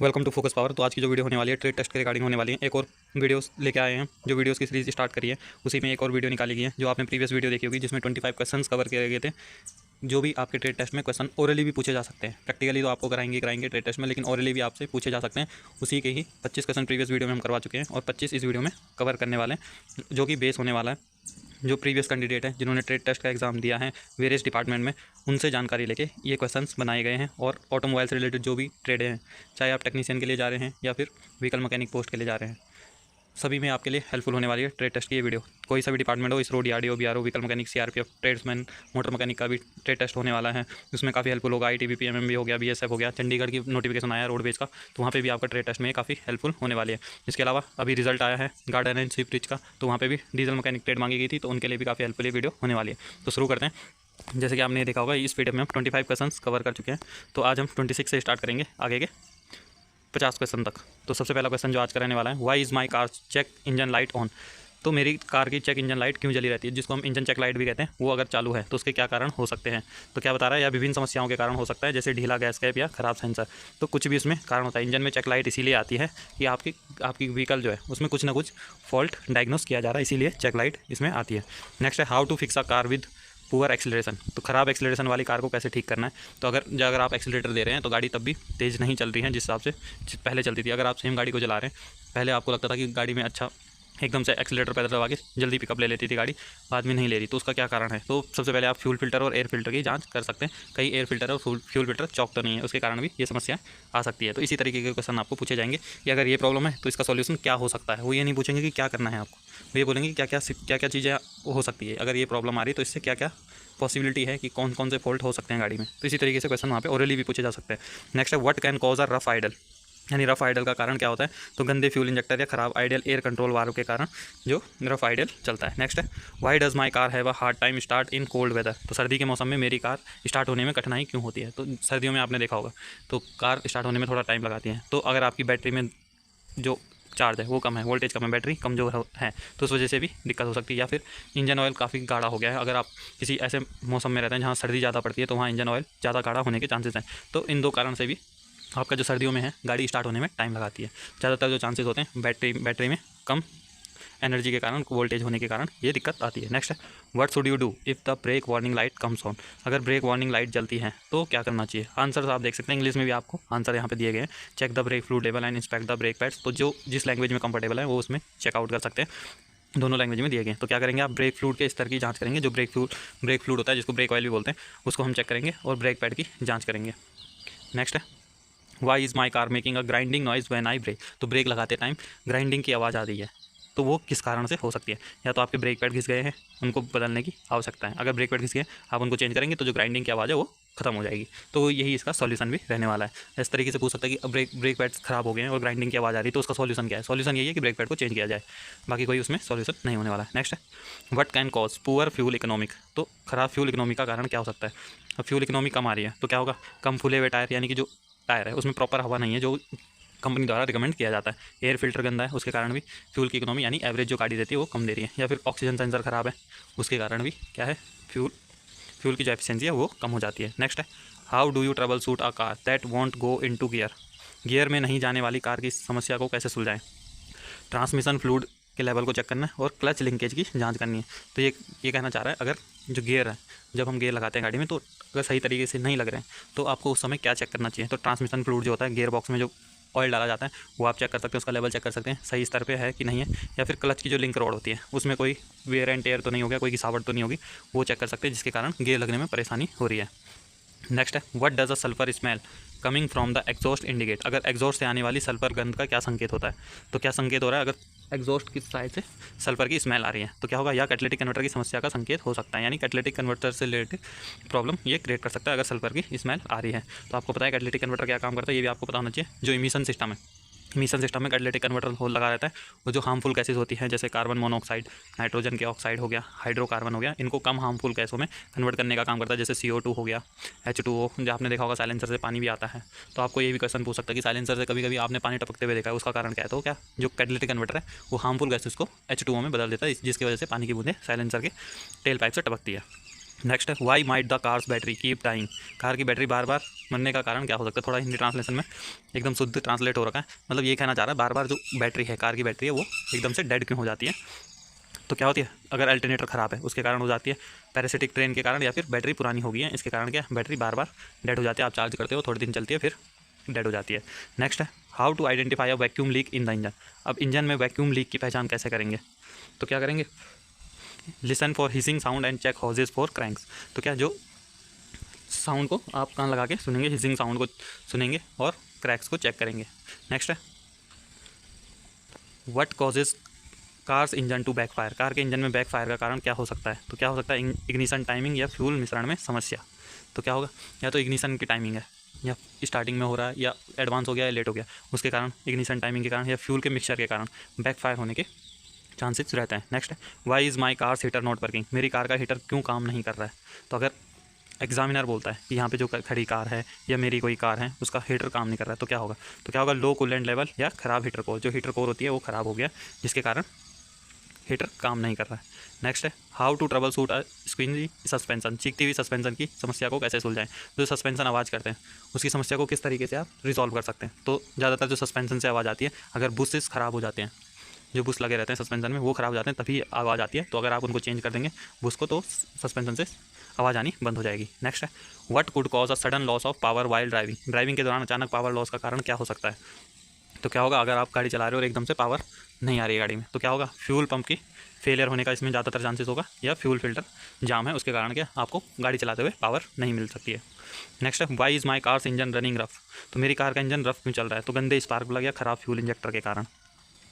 Welcome to focus power. तो आज की जो वीडियो होने वाली है ट्रेड टेस्ट के रिगार्डिंग होने वाली है। एक और वीडियोस लेके आए हैं, जो वीडियोस की सीरीज स्टार्ट करी है उसी में एक और वीडियो निकाली गई है। जो आपने प्रीवियस वीडियो देखी होगी जिसमें 25 क्वेश्चंस कवर किए गए थे। जो भी आपके ट्रेड टेस्ट में क्वेश्चन ओरली भी पूछे जा सकते हैं, प्रैक्टिकली तो आपको कराएंगे ट्रेड टेस्ट में, लेकिन ओरली भी आपसे पूछे जा सकते हैं। उसी के ही 25 क्वेश्चन प्रीवियस वीडियो में हम करवा चुके हैं और 25 इस वीडियो में कवर करने वाले हैं, जो कि बेस होने वाला है जो प्रीवियस कैंडिडेट हैं जिन्होंने ट्रेड टेस्ट का एग्ज़ाम दिया है वेरियस डिपार्टमेंट में, उनसे जानकारी लेके ये क्वेश्चंस बनाए गए हैं। और ऑटोमोबाइल से रिलेटेड जो भी ट्रेड हैं, चाहे आप टेक्नीशियन के लिए जा रहे हैं या फिर व्हीकल मैकेनिक पोस्ट के लिए जा रहे हैं, सभी में आपके लिए हेल्पफुल होने वाली है ट्रेड टेस्ट की ये वीडियो। कोई सा भी डिपार्टमेंट हो, ISRO, DRDO, BRO, vehicle mechanic, CRPF, tradesman, motor mechanic का भी ट्रेड टेस्ट होने वाला है। उसमें काफ़ी हेल्पफुल होगा। आईटीबीपी, एमएमबी हो गया, बीएसएफ हो गया, चंडीगढ़ की नोटिफिकेशन आया रोडवेज का, तो वहाँ पे भी आपका ट्रेड टेस्ट में काफ़ी हेल्पफुल होने वाली है। इसके अलावा अभी रिजल्ट आया है गार्डन एंड शिप ब्रिज का, तो वहाँ पर भी डीजल मैकेनिक ट्रेड मांगी गई थी, तो उनके लिए भी काफ़ी हेल्पफुल ये वीडियो होने वाली है। तो शुरू करते हैं। जैसे कि आपने देखा होगा इस वीडियो में हम 25 क्वेश्चंस कवर कर चुके हैं, तो आज हम 26 से स्टार्ट करेंगे आगे के 50 क्वेश्चन तक। तो सबसे पहला क्वेश्चन जो आज का रहने वाला है, why is my car check engine light on. तो मेरी कार की चेक इंजन लाइट क्यों जली रहती है, जिसको हम इंजन चेक लाइट भी कहते हैं, वो अगर चालू है तो उसके क्या कारण हो सकते हैं। तो क्या बता रहा है, या विभिन्न समस्याओं के कारण हो सकता है, जैसे ढीला गैस कैप या खराब सेंसर। तो कुछ भी उसमें कारण होता है। इंजन में चेक लाइट इसीलिए आती है कि आपकी व्हीकल जो है उसमें कुछ ना कुछ फॉल्ट डायग्नोस किया जा रहा है, इसीलिए चेक लाइट इसमें आती है। नेक्स्ट है, how to fix a car with poor acceleration. तो ख़राब एक्सीलरेशन वाली कार को कैसे ठीक करना है। तो अगर आप एक्सीलरेटर दे रहे हैं तो गाड़ी तब भी तेज़ नहीं चल रही है जिस हिसाब से पहले चलती थी। अगर आप सेम गाड़ी को चला रहे हैं, पहले आपको लगता था कि गाड़ी में अच्छा एकदम से एक्सीलरेटर पैदल दबा के जल्दी पिकअप ले लेती थी गाड़ी, बाद में नहीं ले रही, तो उसका क्या कारण है। तो सबसे पहले आप फ्यूल फिल्टर और एयर फिल्टर की जांच कर सकते हैं। कई एयर फिल्टर और फ्यूल फिल्टर चौक तो नहीं है, उसके कारण भी ये समस्या आ सकती है। तो इसी तरीके के क्वेश्चन आपको पूछे जाएंगे कि अगर ये प्रॉब्लम है तो इसका सॉल्यूशन क्या हो सकता है। वो ये नहीं पूछेंगे कि क्या करना है आपको, वो ये बोलेंगे कि क्या क्या चीज़ें हो सकती है। अगर ये प्रॉब्लम आ रही है तो इससे क्या क्या पॉसिबिलिटी है कि कौन कौन से फॉल्ट हो सकते हैं गाड़ी में। तो इसी तरीके से क्वेश्चन वहाँ पे ओरली भी पूछे जा सकते हैं। नेक्स्ट है, what can cause a rough idle. यानी रफ आइडल का कारण क्या होता है। तो गंदे फ्यूल इंजेक्टर या खराब आइडल एयर कंट्रोल वाल्व के कारण जो रफ आइडल चलता है। नेक्स्ट है, why does my car have a hard time start in cold weather. तो सर्दी के मौसम में मेरी कार स्टार्ट होने में कठिनाई क्यों होती है। तो सर्दियों में आपने देखा होगा तो कार स्टार्ट होने में थोड़ा टाइम लगाती है। तो अगर आपकी बैटरी में जो चार्ज है वो कम है, वोल्टेज कम है, बैटरी कमज़ोर है, तो उस वजह से भी दिक्कत हो सकती है। या फिर इंजन ऑयल काफ़ी गाढ़ा हो गया है। अगर आप किसी ऐसे मौसम में रहते हैं जहाँ सर्दी ज़्यादा पड़ती है, तो वहाँ इंजन ऑयल ज़्यादा गाढ़ा होने के चांसेस हैं। तो इन दो कारण से भी आपका जो सर्दियों में है गाड़ी स्टार्ट होने में टाइम लगाती है। ज़्यादातर जो चांसेस होते हैं बैटरी में कम एनर्जी के कारण, वोल्टेज होने के कारण ये दिक्कत आती है। नेक्स्ट है, what should you do if the brake warning light comes on. अगर ब्रेक वार्निंग लाइट जलती है तो क्या करना चाहिए। आंसर आप देख सकते हैं, इंग्लिश में भी आपको आंसर यहाँ पे दिए गए हैं। Check the brake fluid level and inspect the brake pads. तो जो जिस लैंग्वेज में कंफर्टेबल है वो उसमें चेकआउट कर सकते हैं। दोनों लैंग्वेज में दिए गए हैं। तो क्या करेंगे, आप ब्रेक फ्लूइड के स्तर की जांच करेंगे। जो ब्रेक फ्लूइड होता है, जिसको ब्रेक ऑयल भी बोलते हैं, उसको हम चेक करेंगे और ब्रेक पैड की जाँच करेंगे। नेक्स्ट है, why is my car making a grinding noise when I brake. तो ब्रेक लगाते टाइम ग्राइंडिंग की आवाज़ आ रही है, तो वो किस कारण से हो सकती है। या तो आपके ब्रेक पैड घिस गए हैं, उनको बदलने की आवश्यकता है। अगर ब्रेक पैड घिस गए आप उनको चेंज करेंगे तो जो ग्राइंडिंग की आवाज़ है वो खत्म हो जाएगी। तो यही इसका सॉल्यूशन भी रहने वाला है। इस तरीके से पूछ सकता है कि ब्रेक पैड्स खराब हो गए हैं और ग्राइंडिंग की आवाज़ आ रही है, तो उसका सॉल्यूशन क्या है। सॉल्यूशन यही है कि ब्रेक पैड को चेंज किया जाए, बाकी कोई उसमें सॉल्यूशन नहीं होने वाला है। नेक्स्ट है, what can cause poor fuel economic. तो खराब फ्यूल इकोनॉमी का कारण क्या हो सकता है। अब फ्यूल इकोनॉमी कम आ रही है तो क्या होगा, कम फूले हुए टायर, यानी कि जो टायर है उसमें प्रॉपर हवा नहीं है जो कंपनी द्वारा रिकमेंड किया जाता है। एयर फिल्टर गंदा है, उसके कारण भी फ्यूल की इकोनॉमी यानी एवरेज जो गाड़ी रहती है वो कम दे रही है। या फिर ऑक्सीजन सेंसर ख़राब है, उसके कारण भी क्या है, फ्यूल की जो एफिशिएंसी है वो कम हो जाती है। नेक्स्ट है, how do you trouble shoot a car that want go into gear. Gear में नहीं जाने वाली कार की समस्या को कैसे सुलझाएं। ट्रांसमिशन फ्लूइड के लेवल को चेक करना है और क्लच लिंकेज की जांच करनी है। तो ये कहना चाह रहा है, अगर जो गियर है, जब हम गियर लगाते हैं गाड़ी में, तो अगर सही तरीके से नहीं लग रहे हैं तो आपको उस समय क्या चेक करना चाहिए। तो ट्रांसमिशन फ्लूइड जो होता है, गियर बॉक्स में जो ऑयल डाला जाता है, वो आप चेक कर सकते हैं, उसका लेवल चेक कर सकते हैं सही स्तर पे है कि नहीं है। या फिर क्लच की जो लिंक रॉड होती है उसमें कोई वेयर एंड टेयर तो नहीं हो गया, कोई घिसावट तो नहीं होगी, वो चेक कर सकते हैं, जिसके कारण गियर लगने में परेशानी हो रही है। नेक्स्ट है, what does a sulphur smell coming from the exhaust indicate. अगर एग्जॉस्ट से आने वाली सल्फर गंध का क्या संकेत होता है। तो क्या संकेत हो रहा है, अगर एग्जॉस्ट की साइड से सल्फर की स्मेल आ रही है तो क्या होगा, या कैटलिटिक कन्वर्टर की समस्या का संकेत हो सकता है। यानी कैटलिटिक कन्वर्टर से रिलेटेड प्रॉब्लम ये क्रिएट कर सकता है अगर सल्फर की स्मेल आ रही है। तो आपको पता है कैटलिटिक कन्वर्टर क्या काम करता है, ये भी आपको पता होना चाहिए। जो इमिशन सिस्टम है, मिशन सिस्टम में कैटलिटिक कन्वर्टर होल लगा रहता है। वो जो हार्मफुल गैसेज होती हैं, जैसे कार्बन मोनोऑक्साइड, नाइट्रोजन के ऑक्साइड हो गया, हाइड्रोकार्बन हो गया, इनको कम हार्मफुल गैसों में कन्वर्ट करने का काम करता है। जैसे CO2 हो गया, H2O, जो आपने देखा होगा साइलेंसर से पानी भी आता है। तो आपको ये भी क्वेश्चन पूछ सकता है कि साइलेंसर से कभी कभी आपने पानी टपकते हुए देखा है, उसका कारण क्या है। तो क्या जो कैटलिटिक कन्वर्टर है वो हार्मफुल गैसेज को H2O में बदल देता है, जिसकी वजह से पानी की बूंदें साइलेंसर के टेल पाइप से टपकती है। नेक्स्ट है why might the car's battery keep dying. Car की बैटरी बार बार मरने का कारण क्या हो सकता है। थोड़ा हिंदी ट्रांसलेशन में एकदम शुद्ध ट्रांसलेट हो रखा है, मतलब ये कहना चाह रहा है बार बार जो बैटरी है, कार की बैटरी है, वो एकदम से डेड क्यों हो जाती है। तो क्या होती है, अगर अल्टरनेटर ख़राब है उसके कारण हो जाती है, पैरासिटिक ट्रेन के कारण, या फिर बैटरी पुरानी हो गई है इसके कारण क्या बैटरी बार बार डेड हो जाती है। आप चार्ज करते हो, थोड़े दिन चलती है, फिर डेड हो जाती है। नेक्स्ट है how to identify a vacuum leak in the engine. अब इंजन में वैक्यूम लीक की पहचान कैसे करेंगे। तो क्या करेंगे, listen for hissing sound and check hoses for cracks. तो क्या जो साउंड को आप कान लगा के सुनेंगे, हिसिंग साउंड को सुनेंगे और क्रैक्स को चेक करेंगे। नेक्स्ट है what causes car's engine to backfire. Car के इंजन में बैकफायर का कारण क्या हो सकता है। तो क्या हो सकता है, इग्निशन टाइमिंग या फ्यूल मिश्रण में समस्या। तो क्या होगा, या तो इग्निशन की टाइमिंग है, या स्टार्टिंग में हो रहा है, या एडवांस हो गया या लेट हो गया, उसके कारण इग्निशन टाइमिंग के कारण, या फ्यूल के मिक्सचर के कारण बैकफायर होने के चांसेस रहते हैं। नेक्स्ट है why is my car heater not working. मेरी कार का हीटर क्यों काम नहीं कर रहा है। तो अगर एग्जामिनर बोलता है कि यहाँ पे जो खड़ी कार है या मेरी कोई कार है उसका हीटर काम नहीं कर रहा है, तो क्या होगा, लो कूलेंट लेवल या ख़राब हीटर कोर, जो हीटर कोर होती है वो ख़राब हो गया जिसके कारण हीटर काम नहीं कर रहा है। नेक्स्ट है how to troubleshoot a squeaky suspension. चीखती हुई सस्पेंशन की समस्या को कैसे सुलझाएं। जो सस्पेंशन आवाज़ करते हैं उसकी समस्या को किस तरीके से आप रिजॉल्व कर सकते हैं। तो ज़्यादातर जो सस्पेंशन से आवाज़ आती है, अगर बुशेस ख़राब हो जाते हैं, जो बुश लगे रहते हैं सस्पेंशन में वो ख़राब हो जाते हैं, तभी आवाज़ आती है। तो अगर आप उनको चेंज कर देंगे बुश को, तो सस्पेंशन से आवाज़ आनी बंद हो जाएगी। नेक्स्ट है what could cause a sudden loss of power while driving. Driving के दौरान अचानक पावर लॉस का कारण क्या हो सकता है। तो क्या होगा, अगर आप गाड़ी चला रहे हो और एकदम से पावर नहीं आ रही है गाड़ी में, तो क्या होगा, फ्यूल पंप की फेलियर होने का इसमें ज़्यादातर चांसेस होगा, या फ्यूल फिल्टर जाम है उसके कारण क्या आपको गाड़ी चलाते हुए पावर नहीं मिल सकती है। नेक्स्ट है why is my car's engine running rough. तो मेरी कार का इंजन रफ क्यों चल रहा है। तो गंदे स्पार्क प्लग या ख़राब फ्यूल इंजेक्टर के कारण।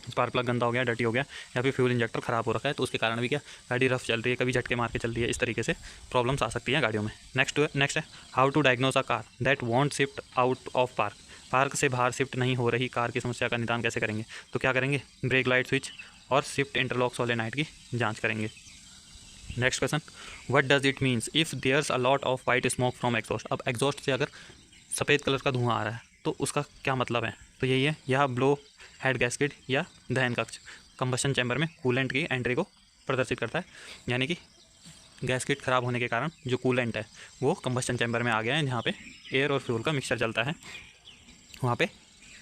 स्पार्क प्लग गंदा हो गया, डर्टी हो गया, या फिर फ्यूल इंजेक्टर ख़राब हो रखा है, तो उसके कारण भी क्या गाड़ी रफ चल रही है, कभी झटके मार के चल रही है, इस तरीके से प्रॉब्लम्स आ सकती हैं गाड़ियों में। नेक्स्ट है how to diagnose a car that won't shift out of park. Park से बाहर शिफ्ट नहीं हो रही कार की समस्या का निदान कैसे करेंगे। तो क्या करेंगे, ब्रेक लाइट स्विच और शिफ्ट इंटरलॉक सोलेनॉइड की जांच करेंगे। Next question what does it means if there's a lot of white smoke from exhaust. अब एग्जॉस्ट से अगर सफ़ेद कलर का धुआं आ रहा है तो उसका क्या मतलब है। तो यही है, यह ब्लो हेड गैस्केट या दहन कक्ष कंबशन चैम्बर में कूलेंट की एंट्री को प्रदर्शित करता है। यानी कि गैस्केट ख़राब होने के कारण जो कूलेंट है वो कंबशन चैम्बर में आ गया है, जहाँ पे एयर और फ्यूल का मिक्सचर चलता है, वहाँ पे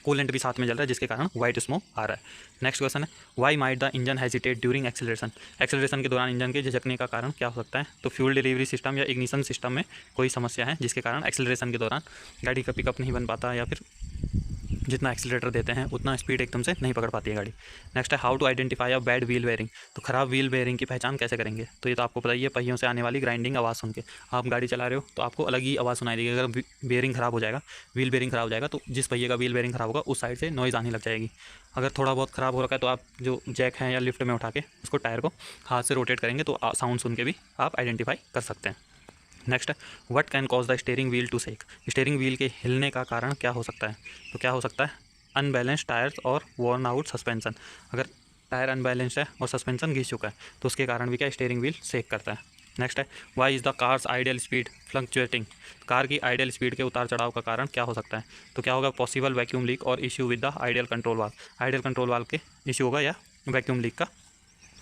कूलेंट भी साथ में चल रहा है जिसके कारण वाइट स्मोक आ रहा है। नेक्स्ट क्वेश्चन है why might the engine hesitate during acceleration. Acceleration के दौरान इंजन के झिझकने का कारण क्या हो सकता है। तो फ्यूल डिलीवरी सिस्टम या इग्निशन सिस्टम में कोई समस्या है जिसके कारण एक्सेलरेशन के दौरान गाड़ी का पिकअप नहीं बन पाता, या फिर जितना एक्सीलरेटर देते हैं उतना स्पीड एकदम से नहीं पकड़ पाती है गाड़ी। नेक्स्ट है how to identify a bad wheel bearing. तो ख़राब व्हील बेयरिंग की पहचान कैसे करेंगे। तो ये तो आपको पता ही है, पहियों से आने वाली ग्राइंडिंग आवाज़ सुन के आप गाड़ी चला रहे हो तो आपको अलग ही आवाज़ सुनाई देगी। अगर बेयरिंग ख़राब हो जाएगा, व्हील बेयरिंग ख़राब हो जाएगा, तो जिस पहिए का व्हील बेयरिंग ख़राब होगा उस साइड से नॉइज़ आने लग जाएगी। अगर थोड़ा बहुत ख़राब हो रखा है तो आप जो जैक है या लिफ्ट में उठा के उसको टायर को हाथ से रोटेट करेंगे तो साउंड सुन के भी आप आइडेंटिफाई कर सकते हैं। नेक्स्ट है what can cause the steering wheel to shake. Steering wheel के हिलने का कारण क्या हो सकता है। तो क्या हो सकता है, अनबैलेंस टायर्स और वॉर्न आउट सस्पेंशन। अगर टायर अनबैलेंस्ड है और सस्पेंशन घिस चुका है तो उसके कारण भी क्या स्टीयरिंग व्हील शेक करता है। नेक्स्ट है why is the car's ideal speed fluctuating. Car की आइडियल स्पीड के उतार चढ़ाव का कारण क्या हो सकता है। तो क्या होगा, पॉसिबल वैक्यूम लीक और issue with the ideal control valve. Ideal control valve के इश्यू होगा या वैक्यूम लीक का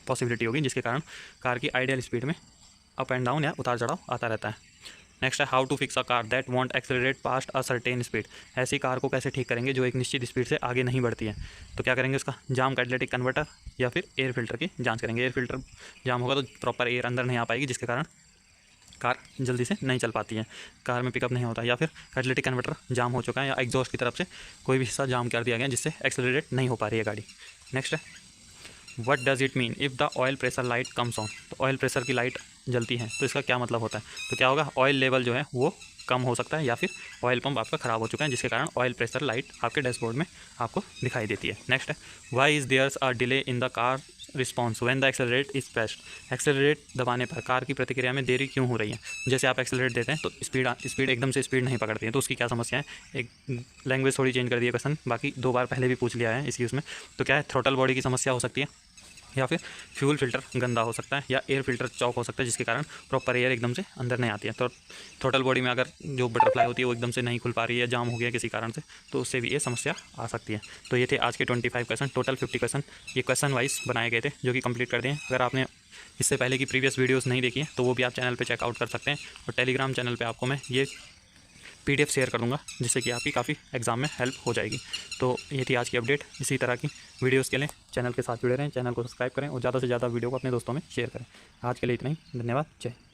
पॉसिबिलिटी होगी जिसके कारण कार की आइडियल स्पीड में अप एंड डाउन या उतार चढ़ाव आता रहता है। नेक्स्ट है how to fix a car that won't accelerate past a certain speed. ऐसी कार को कैसे ठीक करेंगे जो एक निश्चित स्पीड से आगे नहीं बढ़ती है। तो क्या करेंगे, उसका जाम कैटलिटिक कन्वर्टर या फिर एयर फिल्टर की जांच करेंगे। एयर फिल्टर जाम होगा तो प्रॉपर एयर अंदर नहीं आ पाएगी जिसके कारण कार जल्दी से नहीं चल पाती है, कार में पिकअप नहीं होता, या फिर कैटलिटिक कन्वर्टर जाम हो चुका है या एग्जॉस्ट की तरफ से कोई भी हिस्सा जाम कर दिया गया जिससे एक्सेलरेट नहीं हो पा रही है गाड़ी। नेक्स्ट है what does it mean if the oil pressure light comes on. तो ऑयल प्रेशर की लाइट जलती है तो इसका क्या मतलब होता है। तो क्या होगा, ऑयल लेवल जो है वो कम हो सकता है, या फिर ऑयल पंप आपका ख़राब हो चुका है जिसके कारण ऑयल प्रेशर लाइट आपके डैशबोर्ड में आपको दिखाई देती है। नेक्स्ट है why is there's a delay in the car response when the accelerate is pressed. Accelerate दबाने पर कार की प्रतिक्रिया में देरी क्यों हो रही है। जैसे आप एक्सेलरेट देते हैं तो स्पीड एकदम से स्पीड नहीं पकड़ती है, तो उसकी क्या समस्या है। एक लैंग्वेज थोड़ी चेंज कर दी है क्वेश्चन, बाकी 2 बार पहले भी पूछ लिया है इसी उसमें। तो क्या है, थ्रोटल बॉडी की समस्या हो सकती है, या फिर फ्यूल फिल्टर गंदा हो सकता है, या एयर फिल्टर चौक हो सकता है जिसके कारण प्रॉपर एयर एकदम से अंदर नहीं आती है। तो थ्रोटल बॉडी में अगर जो बटरफ्लाई होती है वो एकदम से नहीं खुल पा रही है, जाम हो गया किसी कारण से, तो उससे भी ये समस्या आ सकती है। तो ये थे आज के 25 क्वेश्चन, टोटल 50 क्वेश्चन ये क्वेश्चन वाइज बनाए गए थे जो कि कंप्लीट कर दिए। अगर आपने इससे पहले की प्रीवियस वीडियोस नहीं देखी है तो वो भी आप चैनल पे चेकआउट कर सकते हैं। और टेलीग्राम चैनल पे आपको मैं ये PDF शेयर कर दूंगा, जिससे कि आपकी काफ़ी एग्जाम में हेल्प हो जाएगी। तो ये थी आज की अपडेट। इसी तरह की वीडियोस के लिए चैनल के साथ जुड़े रहें, चैनल को सब्सक्राइब करें और ज़्यादा से ज़्यादा वीडियो को अपने दोस्तों में शेयर करें। आज के लिए इतना ही, धन्यवाद, जय।